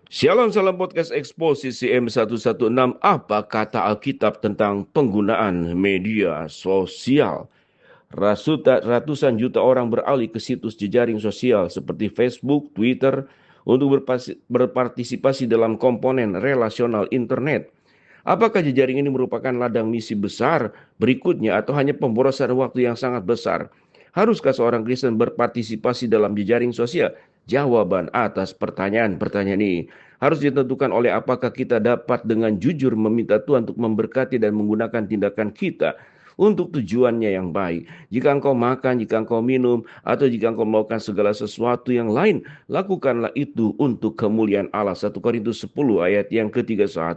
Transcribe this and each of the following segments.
Shalom, salam podcast Eksposisi M116. Apa kata Alkitab tentang penggunaan media sosial? Ratusan juta orang beralih ke situs jejaring sosial seperti Facebook, Twitter untuk berpartisipasi dalam komponen relasional internet. Apakah jejaring ini merupakan ladang misi besar berikutnya atau hanya pemborosan waktu yang sangat besar? Haruskah seorang Kristen berpartisipasi dalam jejaring sosial? Jawaban atas pertanyaan-pertanyaan ini harus ditentukan oleh apakah kita dapat dengan jujur meminta Tuhan untuk memberkati dan menggunakan tindakan kita untuk tujuannya yang baik. Jika engkau makan, jika engkau minum, atau jika engkau melakukan segala sesuatu yang lain, lakukanlah itu untuk kemuliaan Allah. 1 Korintus 10 ayat yang ke-31.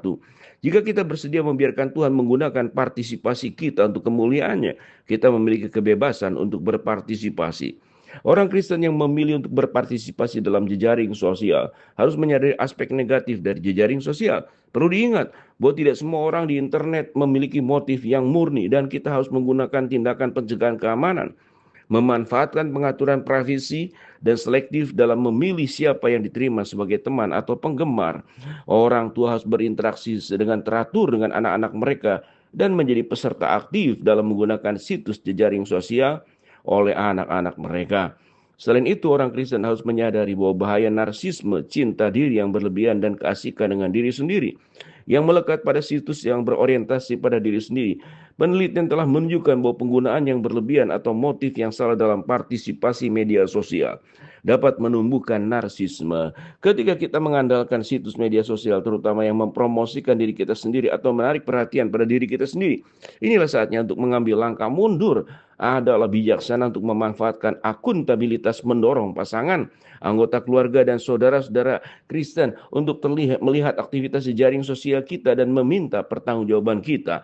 Jika kita bersedia membiarkan Tuhan menggunakan partisipasi kita untuk kemuliaannya, kita memiliki kebebasan untuk berpartisipasi. Orang Kristen yang memilih untuk berpartisipasi dalam jejaring sosial harus menyadari aspek negatif dari jejaring sosial. Perlu diingat bahwa tidak semua orang di internet memiliki motif yang murni dan kita harus menggunakan tindakan pencegahan keamanan, memanfaatkan pengaturan privasi dan selektif dalam memilih siapa yang diterima sebagai teman atau penggemar. Orang tua harus berinteraksi dengan teratur dengan anak-anak mereka dan menjadi peserta aktif dalam menggunakan situs jejaring sosial oleh anak-anak mereka. Selain itu, orang Kristen harus menyadari bahwa bahaya narsisme, cinta diri yang berlebihan, dan keasikan dengan diri sendiri yang melekat pada situs yang berorientasi pada diri sendiri. Penelitian telah menunjukkan bahwa penggunaan yang berlebihan atau motif yang salah dalam partisipasi media sosial dapat menumbuhkan narsisme. Ketika kita mengandalkan situs media sosial, terutama yang mempromosikan diri kita sendiri atau menarik perhatian pada diri kita sendiri, inilah saatnya untuk mengambil langkah mundur. Adalah bijaksana untuk memanfaatkan akuntabilitas mendorong pasangan, anggota keluarga, dan saudara-saudara Kristen untuk melihat aktivitas jejaring sosial kita dan meminta pertanggungjawaban kita.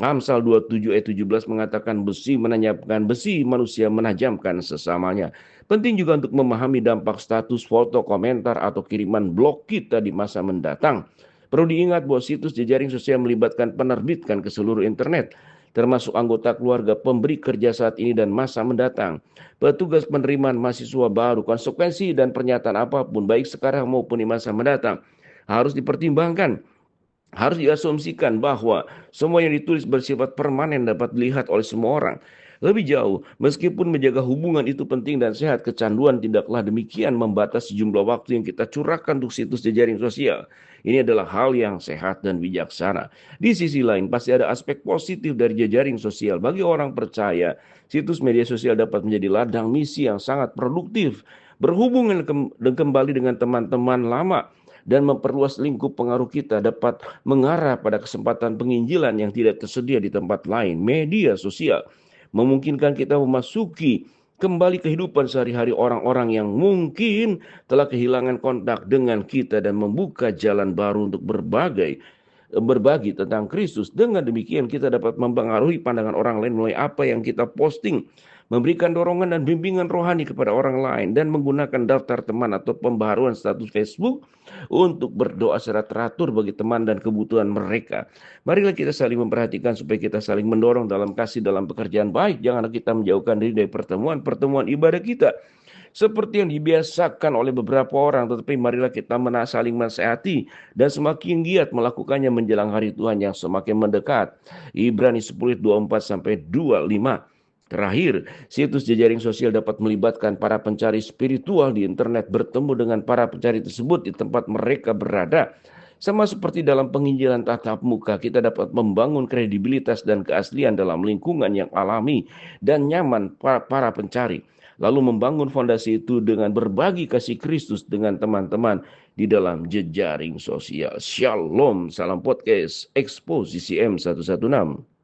Amsal 27 ayat 17 mengatakan besi menanyapkan besi, manusia menajamkan sesamanya. Penting juga untuk memahami dampak status, foto, komentar, atau kiriman blog kita di masa mendatang. Perlu diingat bahwa situs jejaring sosial melibatkan penerbitkan ke seluruh internet, termasuk anggota keluarga, pemberi kerja saat ini dan masa mendatang. Petugas penerimaan mahasiswa baru, konsekuensi dan pernyataan apapun, baik sekarang maupun di masa mendatang, harus dipertimbangkan. Harus diasumsikan bahwa semua yang ditulis bersifat permanen dapat dilihat oleh semua orang. Lebih jauh, meskipun menjaga hubungan itu penting dan sehat, kecanduan tidaklah demikian membatasi jumlah waktu yang kita curahkan untuk situs jejaring sosial. Ini adalah hal yang sehat dan bijaksana. Di sisi lain, pasti ada aspek positif dari jejaring sosial. Bagi orang percaya, situs media sosial dapat menjadi ladang misi yang sangat produktif. Berhubungan kembali dengan teman-teman lama dan memperluas lingkup pengaruh kita dapat mengarah pada kesempatan penginjilan yang tidak tersedia di tempat lain. Media sosial memungkinkan kita memasuki kembali kehidupan sehari-hari orang-orang yang mungkin telah kehilangan kontak dengan kita dan membuka jalan baru untuk berbagi tentang Kristus. Dengan demikian kita dapat mempengaruhi pandangan orang lain melalui apa yang kita posting, memberikan dorongan dan bimbingan rohani kepada orang lain, dan menggunakan daftar teman atau pembaharuan status Facebook untuk berdoa secara teratur bagi teman dan kebutuhan mereka. Marilah kita saling memperhatikan supaya kita saling mendorong dalam kasih dalam pekerjaan baik. Janganlah kita menjauhkan diri dari pertemuan-pertemuan ibadah kita seperti yang dibiasakan oleh beberapa orang, tetapi marilah kita saling menasehati dan semakin giat melakukannya menjelang hari Tuhan yang semakin mendekat. Ibrani 10:24 sampai 25. Terakhir, situs jejaring sosial dapat melibatkan para pencari spiritual di internet bertemu dengan para pencari tersebut di tempat mereka berada. Sama seperti dalam penginjilan tatap muka, kita dapat membangun kredibilitas dan keaslian dalam lingkungan yang alami dan nyaman para pencari. Lalu membangun fondasi itu dengan berbagi kasih Kristus dengan teman-teman di dalam jejaring sosial. Shalom, salam podcast, Eksposisi M116.